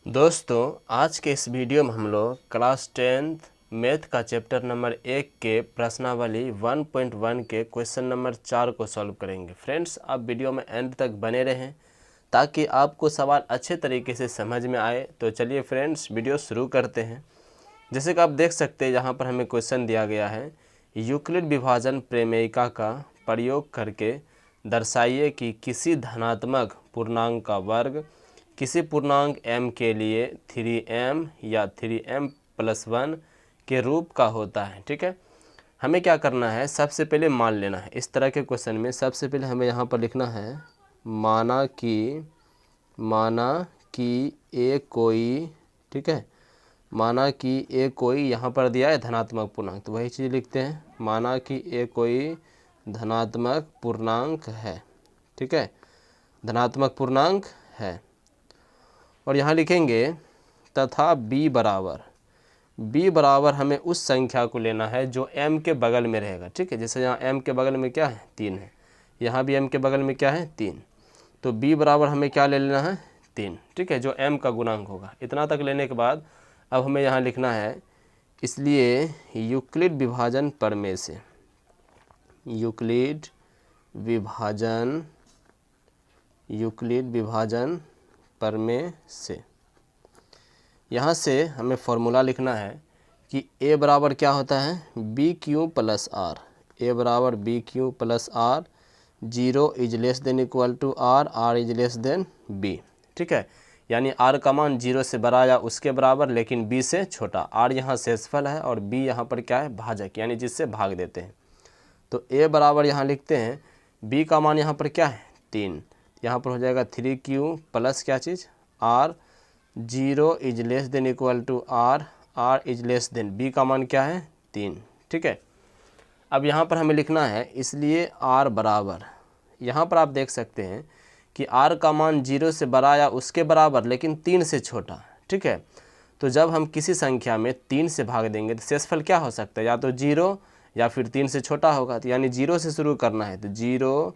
दोस्तों आज के इस वीडियो में हम लोग क्लास 10th मैथ का चैप्टर नंबर 1 के प्रश्नावली 1.1 के क्वेश्चन नंबर 4 को सॉल्व करेंगे। फ्रेंड्स आप वीडियो में एंड तक बने रहें ताकि आपको सवाल अच्छे तरीके से समझ में आए। तो चलिए फ्रेंड्स वीडियो शुरू करते हैं। जैसे कि आप देख सकते हैं यहाँ पर हमें क्वेश्चन दिया गया है, यूक्लिड विभाजन प्रमेयिका का प्रयोग करके दर्शाइए कि किसी धनात्मक पूर्णांक का वर्ग किसी पूर्णांक m के लिए 3m या 3m+1 के रूप का होता है। ठीक है, हमें क्या करना है, सबसे पहले मान लेना है। इस तरह के क्वेश्चन में सबसे पहले हमें यहाँ पर लिखना है माना कि ए कोई, ठीक है, माना कि ए कोई यहाँ पर दिया है धनात्मक पूर्णांक, तो वही चीज़ लिखते हैं, माना कि ए कोई धनात्मक पूर्णांक है। ठीक है, धनात्मक पूर्णांक है। और यहाँ लिखेंगे तथा b बराबर हमें उस संख्या को लेना है जो m के बगल में रहेगा। ठीक है, जैसे यहाँ m के बगल में क्या है 3 है, यहाँ भी m के बगल में क्या है 3, तो b बराबर हमें क्या ले लेना है 3। ठीक है, जो m का गुणांक होगा। इतना तक लेने के बाद अब हमें यहाँ लिखना है, इसलिए यूक्लिड विभाजन प्रमेय से, यूक्लिड विभाजन प्रमेय से यहाँ से हमें फॉर्मूला लिखना है कि a बराबर क्या होता है BQ + R, a बराबर BQ + R, 0 is less than equal to R, R is less than B। ठीक है, यानी R का मान 0 से बड़ा या उसके बराबर लेकिन B से छोटा। R यहाँ शेषफल है और B यहाँ पर क्या है भाजक, यानी जिससे भाग देते हैं। तो a बराबर यहाँ लिखते हैं, B का मान यहाँ पर क्या है 3, यहाँ पर हो जाएगा 3Q प्लस क्या चीज़ R, 0 is less than equal to R, R is less than B का मान क्या है 3। ठीक है, अब यहाँ पर हमें लिखना है, इसलिए R बराबर, यहाँ पर आप देख सकते हैं कि R का मान 0 से बड़ा या उसके बराबर लेकिन 3 से छोटा। ठीक है, तो जब हम किसी संख्या में 3 से भाग देंगे तो शेषफल क्या हो सकता है, या तो 0 या फिर 3 से छोटा होगा। तो यानी 0 से शुरू करना है, तो 0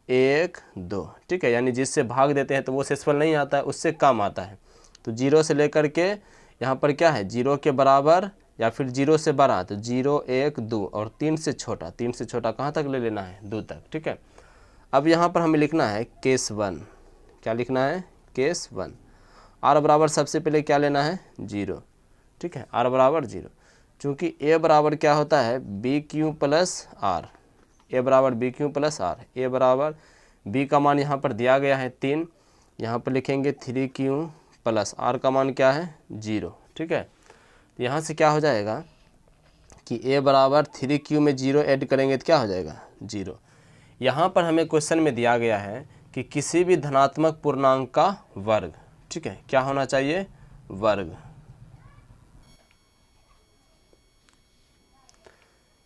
1 2। ठीक है, यानी जिससे भाग देते हैं तो वो शेषफल नहीं आता है, उससे कम आता है। तो 0 से लेकर के यहाँ पर क्या है 0 के बराबर या फिर 0 से बड़ा, तो 0 1 2 और 3 से छोटा, 3 से छोटा कहाँ तक ले लेना है 2 तक। ठीक है, अब यहाँ पर हमें लिखना है केस 1, क्या लिखना है केस 1। R बराबर सबसे पहले क्या लेना है 0। ठीक है, R बराबर 0, चूँकि a बराबर क्या होता है BQ + R, a बराबर BQ + R, a बराबर b का मान यहाँ पर दिया गया है 3, यहाँ पर लिखेंगे 3Q + R का मान क्या है 0। ठीक है, तो यहाँ से क्या हो जाएगा कि a बराबर 3Q में 0 ऐड करेंगे तो क्या हो जाएगा 0। यहाँ पर हमें क्वेश्चन में दिया गया है कि किसी भी धनात्मक पूर्णांक का वर्ग, ठीक है, क्या होना चाहिए वर्ग।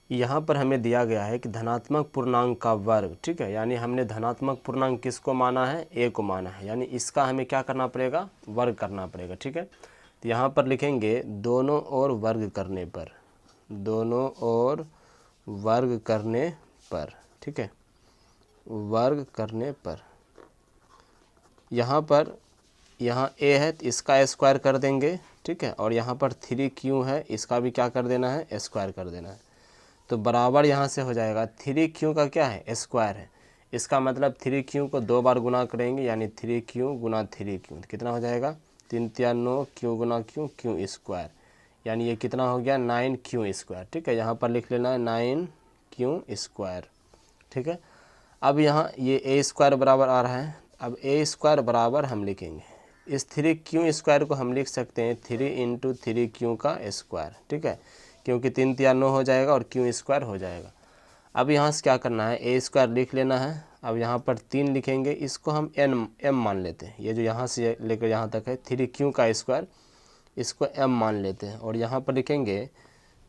यहाँ पर हमें दिया गया है कि धनात्मक पूर्णांक का वर्ग। ठीक है, यानी हमने धनात्मक पूर्णांक किसको माना है a को माना है, यानी इसका हमें क्या करना पड़ेगा वर्ग करना पड़ेगा। ठीक है, तो यहाँ पर लिखेंगे दोनों ओर वर्ग करने पर, दोनों ओर वर्ग करने पर। ठीक है, वर्ग करने पर यहाँ पर यहाँ a है तो इसका स्क्वायर कर देंगे। ठीक है, और यहाँ पर 3Q है, इसका भी क्या कर देना है स्क्वायर कर देना है। तो बराबर यहाँ से हो जाएगा 3Q का क्या है स्क्वायर है, इसका मतलब 3Q को 2 बार गुना करेंगे, यानी 3Q गुना 3Q, तो कितना हो जाएगा 3 × 9 Q गुना Q, Q स्क्वायर, यानी ये कितना हो गया 9Q स्क्वायर। ठीक है, यहाँ पर लिख लेना है 9Q स्क्वायर। ठीक है, अब यहाँ ये a स्क्वायर बराबर आ रहा है, अब a स्क्वायर बराबर हम लिखेंगे, इस 3Q स्क्वायर को हम लिख सकते हैं 3 × 3Q का स्क्वायर। ठीक है, क्योंकि 3 × 9 हो जाएगा और Q स्क्वायर हो जाएगा। अब यहाँ से क्या करना है a स्क्वायर लिख लेना है। अब यहाँ पर 3 लिखेंगे, इसको हम m मान लेते हैं, ये जो यहाँ से लेकर यहाँ तक है 3Q का स्क्वायर, इसको m मान लेते हैं। और यहाँ पर लिखेंगे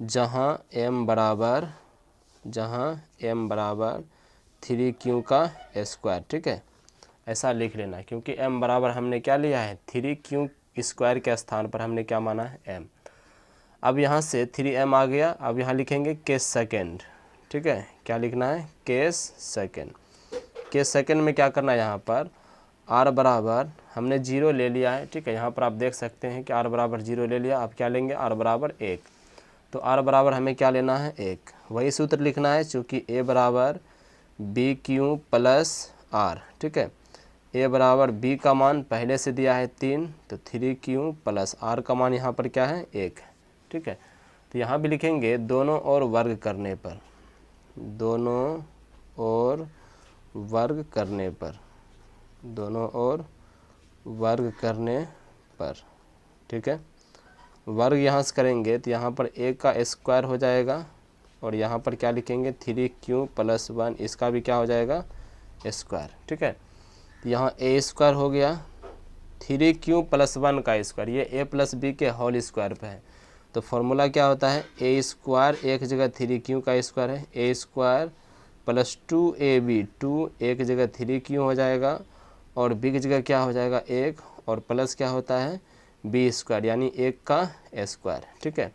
जहाँ m बराबर 3Q का स्क्वायर। ठीक है, ऐसा लिख लेना है, क्योंकि m बराबर हमने क्या लिया है 3Q स्क्वायर के स्थान पर हमने क्या माना है m। अब यहाँ से 3m आ गया, अब यहाँ लिखेंगे केस सेकेंड। ठीक है, क्या लिखना है केस सेकेंड। केस सेकेंड में क्या करना है, यहाँ पर r बराबर हमने 0 ले लिया है, ठीक है। यहाँ पर आप देख सकते हैं कि r बराबर 0 ले लिया। आप क्या लेंगे, r बराबर 1। तो r बराबर हमें क्या लेना है, 1। वही सूत्र लिखना है, चूँकि a बराबर बी क्यू प्लस आर, ठीक है। a बराबर b का मान पहले से दिया है 3, तो 3q प्लस r का मान यहाँ पर क्या है, 1, ठीक है। तो यहाँ भी लिखेंगे दोनों ओर वर्ग करने पर, दोनों ओर वर्ग करने पर, दोनों ओर वर्ग करने पर, ठीक है। वर्ग यहाँ से करेंगे तो यहाँ पर a का स्क्वायर हो जाएगा और यहाँ पर क्या लिखेंगे 3q प्लस 1, इसका भी क्या हो जाएगा, स्क्वायर, ठीक है। तो यहाँ a स्क्वायर हो गया, 3q प्लस 1 का स्क्वायर, ये a प्लस बी के होल स्क्वायर पे है। तो फॉर्मूला क्या होता है, a स्क्वायर एक जगह 3q का स्क्वायर है, a स्क्वायर प्लस 2ab, 2 एक जगह 3q हो जाएगा और b की जगह क्या हो जाएगा 1, और प्लस क्या होता है b स्क्वायर, यानी 1 का स्क्वायर, ठीक है।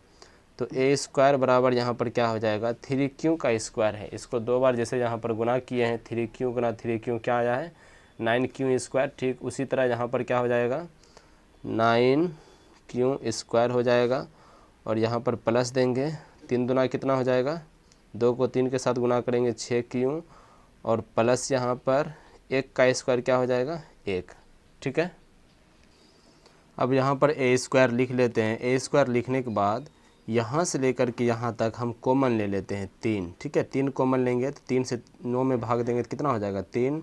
तो a स्क्वायर बराबर यहाँ पर क्या हो जाएगा 3q का स्क्वायर है, इसको 2 बार जैसे यहाँ पर गुना किए हैं, 3q गुना 3q क्या आया है 9q स्क्वायर, ठीक उसी तरह यहाँ पर क्या हो जाएगा 9q स्क्वायर हो जाएगा। और यहाँ पर प्लस देंगे, 3 दुना कितना हो जाएगा, 2 को 3 के साथ गुना करेंगे 6q, और प्लस यहाँ पर 1 का स्क्वायर क्या हो जाएगा 1, ठीक है। अब यहाँ पर a स्क्वायर लिख लेते हैं। a स्क्वायर लिखने के बाद यहाँ से लेकर के यहाँ तक हम कॉमन ले लेते हैं 3, ठीक है। 3 कॉमन लेंगे तो 3 से 9 में भाग देंगे तो कितना हो जाएगा 3,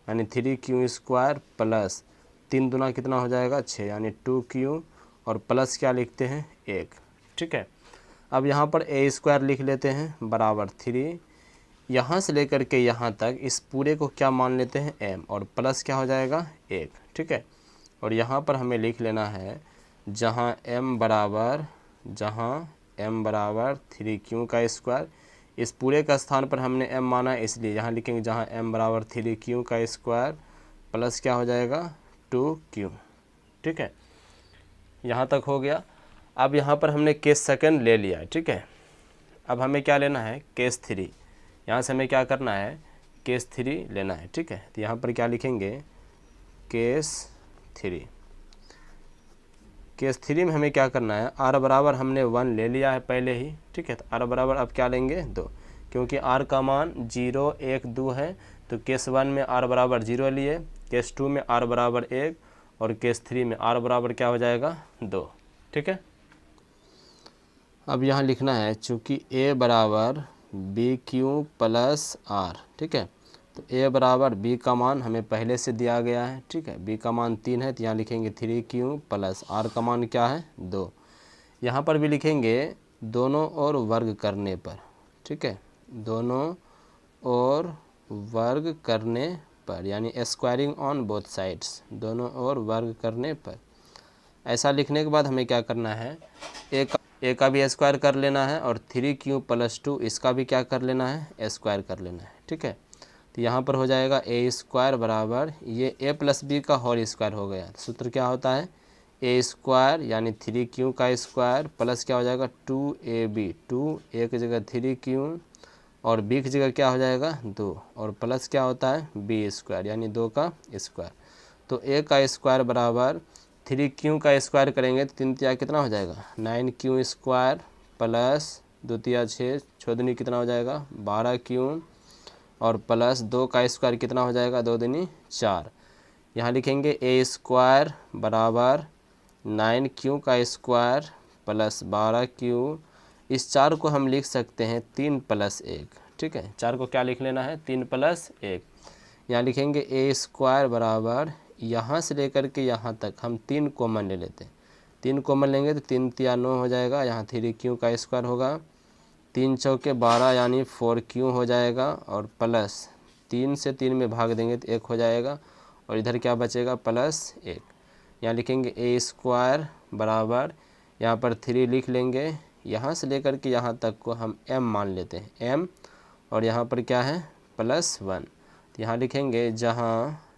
यानी 3q स्क्वायर प्लस 3 दुना कितना हो जाएगा 6, यानी 2q, और प्लस क्या लिखते हैं 1, ठीक है। अब यहाँ पर a स्क्वायर लिख लेते हैं बराबर 3, यहाँ से लेकर के यहाँ तक इस पूरे को क्या मान लेते हैं m, और प्लस क्या हो जाएगा 1, ठीक है। और यहाँ पर हमें लिख लेना है जहाँ m बराबर 3q का स्क्वायर, इस पूरे का स्थान पर हमने m माना है इसलिए यहाँ लिखेंगे जहाँ m बराबर 3q का स्क्वायर प्लस क्या हो जाएगा 2q, ठीक है। यहाँ तक हो गया। अब यहाँ पर हमने केस सेकंड ले लिया है, ठीक है। अब हमें क्या लेना है केस 3, यहाँ से हमें क्या करना है केस 3 लेना है, ठीक है। तो यहाँ पर क्या लिखेंगे केस 3, केस 3 में हमें क्या करना है, r बराबर हमने 1 ले लिया है पहले ही, ठीक है। तो r बराबर अब क्या लेंगे 2, क्योंकि r का मान 0 1 2 है, तो केस 1 में r बराबर 0 लिए, केस 2 में r बराबर 1, और केस 3 में r बराबर क्या हो जाएगा 2, ठीक है। अब यहाँ लिखना है चूँकि a बराबर बी क्यू प्लस आर, ठीक है। तो a बराबर b का मान हमें पहले से दिया गया है, ठीक है। b का मान 3 है, तो यहाँ लिखेंगे 3q प्लस r का मान क्या है 2। यहाँ पर भी लिखेंगे दोनों ओर वर्ग करने पर, ठीक है, दोनों ओर वर्ग करने पर, यानी स्क्वायरिंग ऑन बोथ साइड्स, दोनों ओर वर्ग करने पर। ऐसा लिखने के बाद हमें क्या करना है a का भी स्क्वायर कर लेना है, और 3q प्लस 2 इसका भी क्या कर लेना है स्क्वायर कर लेना है, ठीक है। तो यहाँ पर हो जाएगा a स्क्वायर बराबर ये a प्लस बी का होल स्क्वायर हो गया। सूत्र क्या होता है a स्क्वायर यानी 3q का स्क्वायर प्लस क्या हो जाएगा 2ab, 2 एक जगह 3q और b की जगह क्या हो जाएगा 2, और प्लस क्या होता है b स्क्वायर यानी 2 का स्क्वायर। तो a का स्क्वायर बराबर 3q का स्क्वायर करेंगे तो 3 तिया कितना हो जाएगा 9q स्क्वायर प्लस 2 तिया 6, 6 दूनी कितना हो जाएगा 12q, और प्लस 2 का स्क्वायर कितना हो जाएगा 2 दूनी 4। यहाँ लिखेंगे a स्क्वायर बराबर 9q का स्क्वायर प्लस 12q, इस 4 को हम लिख सकते हैं 3 प्लस 1, ठीक है। 4 को क्या लिख लेना है 3 प्लस 1। यहाँ लिखेंगे a स्क्वायर बराबर यहाँ से लेकर के यहाँ तक हम 3 कॉमन ले लेते हैं, 3 कॉमन लेंगे तो 3 तिया 9 हो जाएगा, यहाँ 3q का स्क्वायर होगा, 3 चौके 12 यानी 4q हो जाएगा, और प्लस 3 से 3 में भाग देंगे तो 1 हो जाएगा, और इधर क्या बचेगा प्लस 1। यहाँ लिखेंगे a स्क्वायर बराबर यहाँ पर 3 लिख लेंगे, यहाँ से लेकर के यहाँ तक को हम m मान लेते हैं m, और यहाँ पर क्या है प्लस 1। तो यहाँ लिखेंगे जहाँ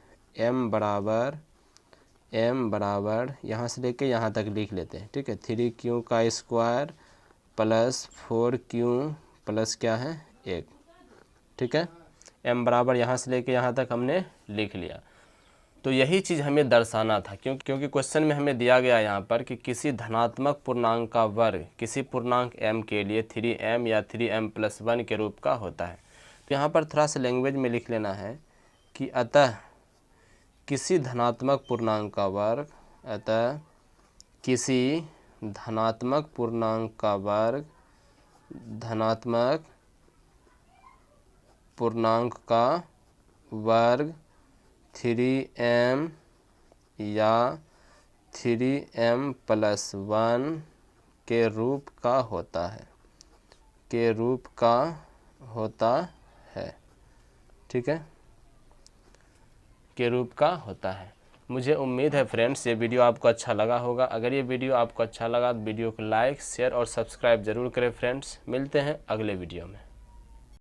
m बराबर यहाँ से लेके यहाँ तक लिख लेते हैं, ठीक है। 3q का स्क्वायर प्लस 4q प्लस क्या है 1, ठीक है। m बराबर यहाँ से लेके यहाँ तक हमने लिख लिया। तो यही चीज़ हमें दर्शाना था, क्योंकि क्वेश्चन में हमें दिया गया यहाँ पर कि किसी धनात्मक पूर्णांक का वर्ग किसी पूर्णांक m के लिए 3m या 3m+1 के रूप का होता है। तो यहाँ पर थोड़ा सा लैंग्वेज में लिख लेना है कि अतः किसी धनात्मक पूर्णांक का वर्ग, अतः किसी धनात्मक पूर्णांक का वर्ग, धनात्मक पूर्णांक का वर्ग 3m या 3m+1 के रूप का होता है, के रूप का होता है। ठीक है, के रूप का होता है। मुझे उम्मीद है फ्रेंड्स ये वीडियो आपको अच्छा लगा होगा। अगर ये वीडियो आपको अच्छा लगा तो वीडियो को लाइक, शेयर और सब्सक्राइब जरूर करें फ्रेंड्स। मिलते हैं अगले वीडियो में।